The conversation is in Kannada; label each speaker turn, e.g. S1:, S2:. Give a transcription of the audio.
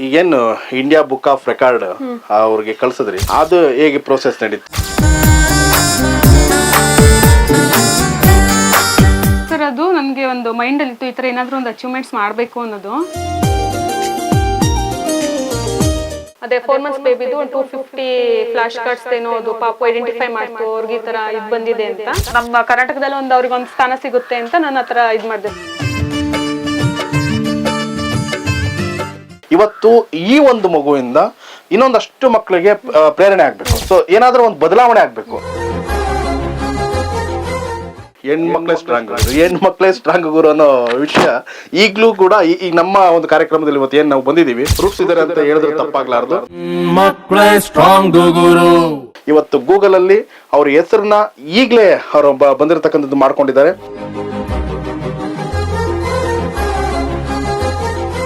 S1: ಈಗೇನು ಇಂಡಿಯಾ ಬುಕ್ ಆಫ್ ರೆಕಾರ್ಡ್ ಅವ್ರಿಗೆ ಕಳ್ಸಿದ್ರಿ, ಅದು ಹೇಗೆ ಪ್ರೋಸೆಸ್ ನಡೀತು?
S2: ಸರ್ ಅದು ನನಗೆ ಒಂದು ಮೈಂಡಲ್ಲಿ ಇತ್ತು, ಈ ಥರ ಏನಾದರೂ ಒಂದು ಅಚೀವ್ಮೆಂಟ್ಸ್ ಮಾಡಬೇಕು ಅನ್ನೋದು. ಅದೇ 4 months ಬೇಬಿದು 250 ಫ್ಲಾಶ್ ಕಾರ್ಡ್ಸ್ ಏನೋ ಅದು ಪಾಪು ಐಡೆಂಟಿಫೈ ಮಾಡ್ತು, ಅವ್ರಿಗೆ ಈ ಥರ ಇದು ಬಂದಿದೆ ಅಂತ. ನಮ್ಮ ಕರ್ನಾಟಕದಲ್ಲಿ ಅವ್ರಿಗೆ ಒಂದು ಸ್ಥಾನ ಸಿಗುತ್ತೆ ಅಂತ ನಾನು ಆ ಥರ ಇದು ಮಾಡಿದೆ.
S1: ಇವತ್ತು ಈ ಒಂದು ಮಗುವಿಂದ ಇನ್ನೊಂದಷ್ಟು ಮಕ್ಕಳಿಗೆ ಪ್ರೇರಣೆ ಆಗ್ಬೇಕು. ಸೊ ಏನಾದ್ರೂ ಒಂದು ಬದಲಾವಣೆ ಆಗ್ಬೇಕು. ಹೆಣ್ಮಕ್ಳೇ ಸ್ಟ್ರಾಂಗ್ ಗುರು ಅನ್ನೋ ವಿಷಯ ಈಗಲೂ ಕೂಡ ಈ ನಮ್ಮ ಒಂದು ಕಾರ್ಯಕ್ರಮದಲ್ಲಿ ಇವತ್ತು ಏನ್ ನಾವು ಬಂದಿದೀವಿ ರೂಪಿಸಿದ್ದಾರೆ ಅಂತ ಹೇಳಿದ್ರೆ ತಪ್ಪಾಗ್ಲಾರ್ದು.
S3: ಮಕ್ಕಳೇ ಸ್ಟ್ರಾಂಗ್ ಗುರು.
S1: ಇವತ್ತು ಗೂಗಲ್ ಅಲ್ಲಿ ಅವ್ರ ಹೆಸರನ್ನ ಈಗಲೇ ಅವರು ಬಂದಿರತಕ್ಕಂಥದ್ದು ಮಾಡ್ಕೊಂಡಿದ್ದಾರೆ.